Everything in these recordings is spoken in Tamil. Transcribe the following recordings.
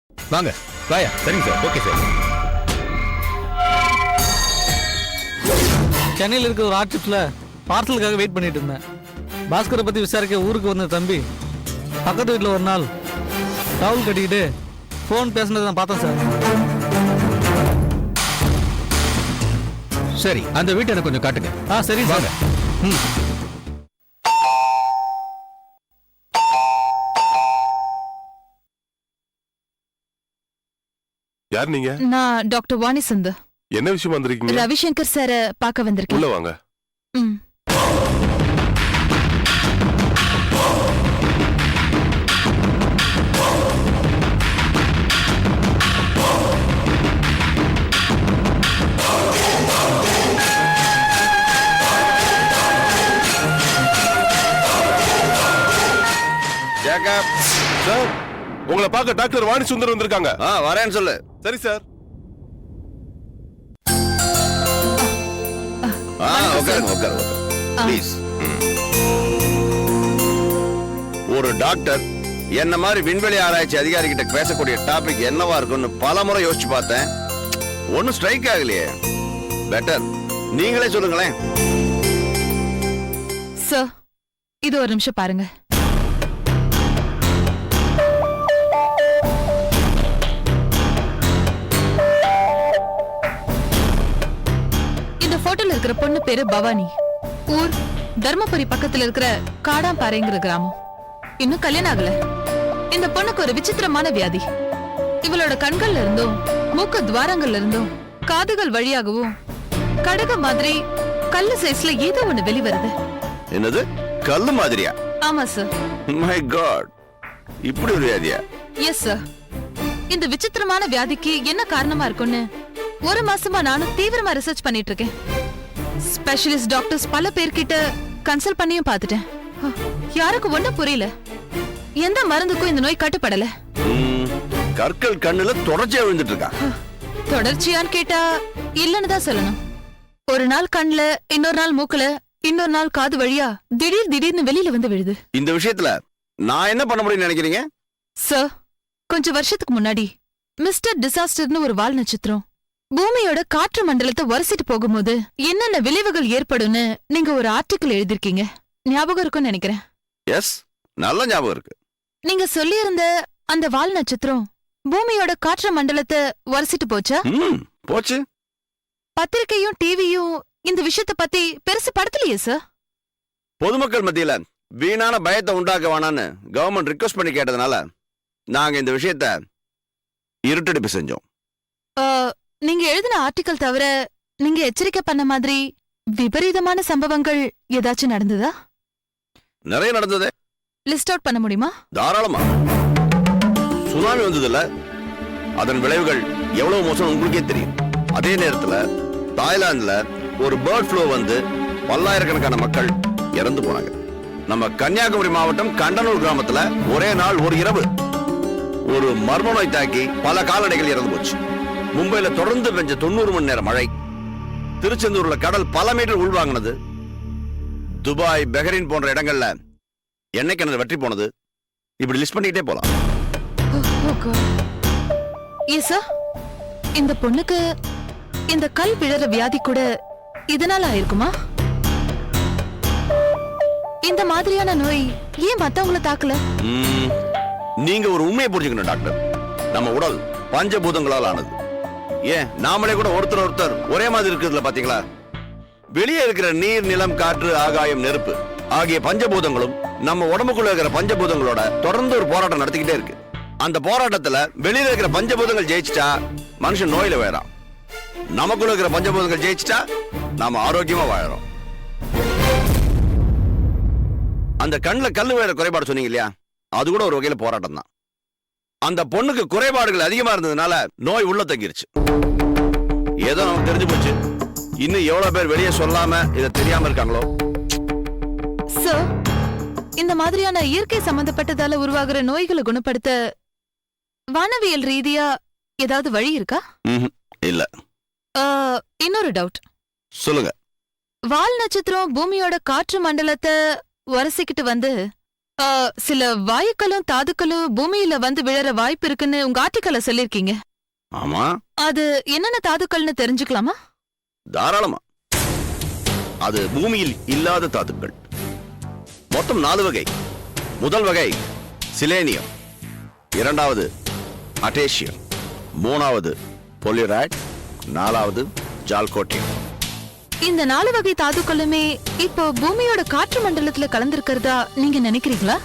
வாங்க வாயா. சரிங்க சார். Okay sir. சென்னையில் இருக்கிற ஒரு ஆர்டிஸ்ட்ல பார்சலுக்காக வெயிட் பண்ணிட்டு இருந்தேன். பாஸ்கரை பத்தி விசாரிக்க ஊருக்கு வந்த தம்பி பக்கத்து வீட்டில் ஒரு நாள் டவுல் கட்டிக்கிட்டு ஃபோன் பேசுனதை நான் பார்த்தேன் சார். சரி, அந்த வீட்டை எனக்கு கொஞ்சம் காட்டுங்க. சரி சார். யார் நீங்க? நான் டாக்டர் வாணி சந்து. என்ன விஷயம் வந்திருக்கீங்க? ரவிசங்கர் சார பார்க்க வந்திருக்கேன். உள்ள வாங்க. ஜேக்கப் சார், உங்களை பார்க்க டாக்டர் வாணி சுந்தர் வந்திருக்காங்க. வரேன்னு சொல்லு. சரி சார். உட்காரு ப்ளீஸ். ஒரு டாக்டர் என்ன மாதிரி விண்வெளி ஆராய்ச்சி அதிகாரி கிட்ட பேசக்கூடிய டாபிக் என்னவா இருக்கும்னு பல முறை யோசிச்சு பார்த்தேன். ஒன்னும் ஸ்ட்ரைக் ஆகலையே. பெட்டர் நீங்களே சொல்லுங்களேன். சார், இது ஒரு நிமிஷம் பாருங்க. இந்த போட்டோல இருக்கிற பொண்ணு பேரு பவானி. ஊர் தர்மபுரி பக்கத்துல இருக்கிற காடாம்பாறைங்கிற கிராமம். இன்னும் கல்யாணம் ஆகல. இந்த பொண்ணுக்கு ஒரு விசித்திரமான வியாதி. இவளோட கண்கள்ல இருந்தும் மூக்கு துவாரங்கள்ல இருந்தும் காதுகள் வழியாகவும் கடக மாதிரி கல்லு சைஸ்ல ஏதோ ஒண்ணு வெளிவருது. என்னது? கல்லு மாதிரியா? ஆமா சார். மை காட், இப்படி ஒரு வியாதியா? Yes sir. இந்த விசித்திரமான வியாதிக்கு என்ன காரணமா இருக்கும்னு ஒரு மாசமா நானும் தீவிரமா ரிசர்ச் பண்ணிட்டு இருக்கேன். ஸ்பெஷலிஸ்ட் டாக்டர்ஸ் பல பேர்கிட்ட கன்சல்ட் பண்ணியும் பார்த்துட்டேன். யாருக்கும் ஒண்ணும் புரியல. எந்த மருந்துக்கும் இந்த நோய் கட்டுப்படல. கற்கள் கண்ணுல தொடர்ச்சியா விழுந்துட்டு இருக்கா? தொடர்ச்சியான்னு கேட்டா இல்லன்னு தான் சொல்லணும். ஒரு நாள் கண்ணுல, இன்னொரு நாள் மூக்குல, இன்னொரு நாள் காது வழியா திடீர்னு வெளியில வந்து விழுது. இந்த விஷயத்துல நான் என்ன பண்ண முடியும்னு நினைக்கிறீங்க? சார், கொஞ்சம் வருஷத்துக்கு முன்னாடி மிஸ்டர் டிசாஸ்டர்னு ஒரு வால் நட்சத்திரம் பூமியோட காற்று மண்டலத்தை வரிசிட்டு போகும்போது என்னென்ன விளைவுகள் ஏற்படும்னு நீங்க ஒரு ஆர்டிக்கிள் எழுதிருக்கீங்க. ஞாபகம் இருக்கும்னு நினைக்கிறேன். எஸ், நல்ல ஞாபகம் இருக்கு. நீங்க சொல்லியிருந்த அந்த வால் நட்சத்திரம் பூமியோட காற்று மண்டலத்தை வரிசிட்டு போச்சா? போச்சு. பத்திரிகையும் டிவியும் இந்த விஷயத்த பத்தி பெருசு படுத்தலையே சார். பொதுமக்கள் மத்தியில வீணான பயத்தை உண்டாக்க வேணான்னு கவர்மெண்ட் ரிக்வெஸ்ட் பண்ணி கேட்டதுனால நாங்க இந்த விஷயத்த இருட்டடிப்பு செஞ்சோம். நீங்க எழுதின ஆர்டிக்கல் தவிர நீங்க எச்சரிக்கை பண்ண மாதிரி விபரீதமான சம்பவங்கள் ஏதாச்சும் நடந்ததா? நிறைய நடந்தது. லிஸ்ட் அவுட் பண்ண முடியுமா? தாராளமா. சுனாமி வந்ததுல அதன் விளைவுகள் எவ்வளவு மோசம் உங்களுக்கே தெரியும். அதே நேரத்துல தாய்லாந்துல ஒரு பேர்ட் ஃப்ளூ வந்து பல்லாயிரக்கணக்கான மக்கள் இறந்து போனாங்க. நம்ம கன்னியாகுமரி மாவட்டம் கண்டனூர் கிராமத்துல ஒரே நாள் ஒரு இரவு ஒரு மர்ம நோய் தாக்கி பல கால்நடைகள் இறந்து போச்சு. மும்பைல தொடர்ந்து பெஞ்ச 90 மணி நேர மழை, திருச்செந்தூர்ல கடல் பல மீட்டர் உள்வாங்கினது, துபாய், பஹ்ரைன் போன்ற இடங்கள்ல எண்ணெய் கிணறு வெற்றி போனது. இப்படி லிஸ்ட் பண்ணிக்கிட்டே போலாம். இந்த பொண்ணுக்கு இந்த கல் விழற வியாதி கூட இதனால ஆயிருக்குமா? இந்த மாதிரியான நோய் ஏன் மத்தவங்கள தாக்கல? நீங்க ஒரு உண்மையை புரிஞ்சுக்கணும் டாக்டர். நம்ம உடல் பஞ்சபூதங்களால் ஆனது. ஏன் நாமளே கூட ஒருத்தர் ஒரே மாதிரி இருக்குதுல பாத்தீங்களா? வெளியே இருக்கிற நீர், நிலம், காற்று, ஆகாயம், நெருப்பு ஆகிய பஞ்சபூதங்களும் நம்ம உடம்புக்குள்ள இருக்கிற பஞ்சபூதங்களோட தொடர்ந்து ஒரு போராட்டம் நடத்திக்கிட்டே இருக்கு. அந்த போராட்டத்துல வெளியில இருக்கிற பஞ்சபூதங்கள் ஜெயிச்சிட்டா மனுஷன் நோயில வாழறான். நமக்குள்ள இருக்கிற பஞ்சபூதங்கள் ஜெயிச்சிட்டா நாம ஆரோக்கியமா வாழறோம். அந்த கண்ணுல கல்லு வேற குறைபாடு சொன்னீங்க இல்லையா? அது கூட ஒரு வகையில போராட்டம் தான். அந்த பொண்ணுக்கு குறைபாடுகள் அதிகமா இருந்ததுனால நோய் உள்ள தங்கிருச்சு. ஏதோ நமக்கு தெரிஞ்சு போச்சு. இன்னும் எவ்வளவு பேர் வெளியே சொல்லாம இதை தெரியாம இருக்காங்களோ? சார், இந்த மாதிரியான இயற்கை சம்பந்தப்பட்டதால உருவாகிற நோய்களை குணப்படுத்த வானவியல் ரீதியா ஏதாவது வழி இருக்கா? இல்ல. இன்னொரு டவுட். சொல்லுங்க. வால் நட்சத்திரம் பூமியோட காற்று மண்டலத்தை உரசிக்கிட்டு வந்து சில வாயுக்களும் தாதுக்களும் பூமியில வந்து விழற வாய்ப்பு இருக்குன்னு உங்க ஆர்டிக்கல்ல சொல்லிருக்கீங்க. ஆமா, அது என்னென்ன தாதுக்கள்னு தெரிஞ்சுக்கலாமா? தாராளமா. அது பூமியில் இல்லாத தாதுக்கள். மொத்தம் 4 வகை. முதல் வகை சிலேனியம், இரண்டாவது அட்டேஷியம், மூணாவது பொலிரைட், நாலாவது ஜால்கோட்டியம். இந்த 4 வகை தாதுக்களுமே இப்போ பூமியோட காற்று மண்டலத்துல கலந்திருக்கிறதா நீங்க நினைக்கிறீங்களா?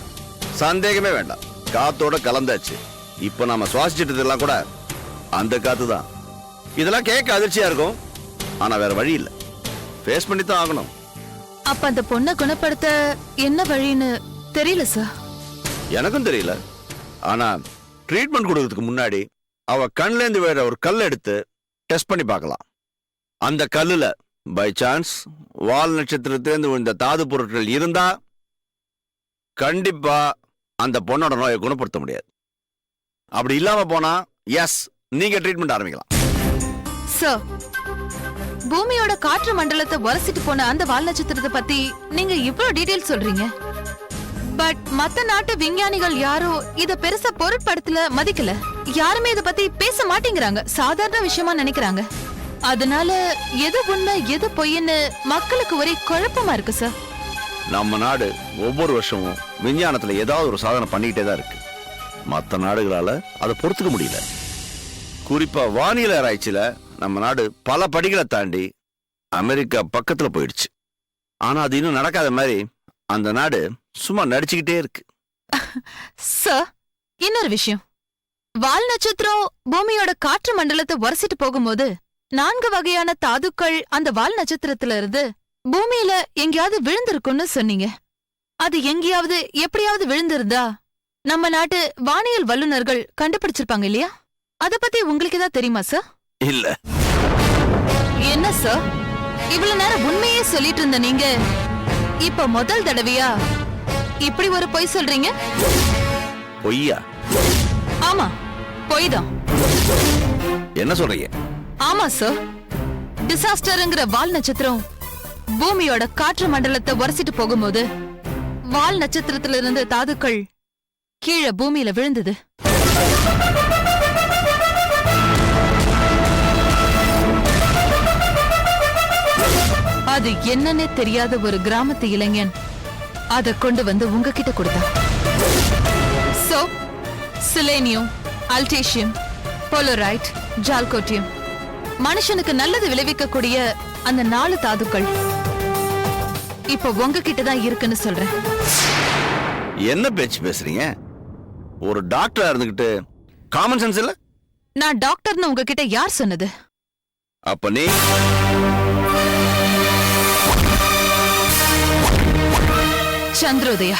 சந்தேகமே வேண்டாம், காத்தோட கலந்தாச்சு. இப்ப நாம சுவாசிச்சுட்டு எல்லாம் கூட அந்த காத்து தான். இதெல்லாம் கேட்க அதிர்ச்சியா இருக்கும், ஆனா வேற வழி இல்ல, ஃபேஸ் பண்ணி தான் ஆகணும். அப்ப அந்த பொண்ணை குணப்படுத்த என்ன வழின்னு தெரியல சார். எனக்கும் தெரியல, ஆனா ட்ரீட்மெண்ட் கொடுக்கறதுக்கு முன்னாடி அவ கண்ல இருந்து வேற ஒரு கல் எடுத்து டெஸ்ட் பண்ணி பார்க்கலாம். அந்த கல்லுல பை சான்ஸ் வால் நட்சத்திரத்திலிருந்து இந்த தாது பொருட்கள் இருந்தா கண்டிப்பா அந்த பொண்ணோட நோயை குணப்படுத்த முடியாது. அப்படி இல்லாம போனா எஸ், நீங்க ட்ரீட்மெண்ட் ஆரம்பிக்கலாம். சார், பூமியோட காற்று மண்டலத்தை உரசிட்டு போன அந்த வால் நட்சத்திரத்தை பத்தி நீங்க இவ்வளவு டீடைல் சொல்றீங்க. பட் மத்த நாட்டு விஞ்ஞானிகள் யாரும் இத பெருசா பொருட்படுத்தல, மதிக்கல. யாருமே இத பத்தி பேச மாட்டேங்கிறாங்க, சாதாரண விஷயமா நினைக்கிறாங்க. அதனால எது உண்மை எது பொய்ன்னு மக்களுக்கு ஒரே குழப்பமா இருக்கு சார். நம்ம நாடு ஒவ்வொரு வருஷமும் விஞ்ஞானத்துல ஏதாவது ஒரு சாதனை பண்ணிக்கிட்டே தான் இருக்கு. மற்ற நாடுகளால அதை பொறுத்துக்க முடியல. குறிப்பா வானிலை ஆராய்ச்சியில நம்ம நாடு பல படிகளை தாண்டி அமெரிக்கா பக்கத்துல போயிடுச்சு. ஆனா அது இன்னும் நடக்காத மாதிரி அந்த நாடு சும்மா நடிச்சுக்கிட்டே இருக்கு. சார், இன்னொரு விஷயம், வால் நட்சத்திரம் பூமியோட காற்று மண்டலத்தை உரசிட்டு போகும்போது 4 வகையான தாதுக்கள் அந்த வால் நட்சத்திரத்துல இருந்து பூமியில எங்கேயாவது விழுந்திருக்கும்னு சொன்னீங்க. அது எங்கேயாவது எப்படியாவது விழுந்திருந்தா நம்ம நாட்டு வானியல் வல்லுநர்கள் கண்டுபிடிச்சிருப்பாங்க இல்லையா? அத பத்தி உங்களுக்கு ஏதாவது தெரியுமா சார்? இல்ல. என்ன சார், இவ்வளவு நேரம் உண்மையே சொல்லிட்டு இருந்த நீங்க இப்ப முதல் தடவையா இப்படி ஒரு பொய் சொல்றீங்க? பொய்யா? ஆமா, பொய்தான். என்ன சொல்றீங்க? ஆமா சார், டிசாஸ்டர்ங்கிற வால் நட்சத்திரம் பூமியோட காற்று மண்டலத்தை உரசிட்டு போகும்போது வால் நட்சத்திரத்துல இருந்த தாதுக்கள் கீழே பூமியில விழுந்தது. அது என்னன்னே தெரியாத ஒரு கிராமத்து இளைஞன் அத கொண்டு வந்து உங்ககிட்ட கொடுத்தான். சோ சிலேனியம், அல்டேஷியம், போலரைட், ஜால்கோட்டியம், மனுஷனுக்கு நல்லது விளைவிக்கக்கூடிய அந்த 4 தாதுக்கள் இப்ப உங்ககிட்ட தான் இருக்குன்னு சொல்றேன். என்ன பேச்சு பேசுறீங்க? ஒரு டாக்டரா இருந்துகிட்டு காமன் சென்ஸ் இல்ல? நான் டாக்டர்னு உங்ககிட்ட யார் சொன்னது? அப்ப நீ சந்திரோதயா.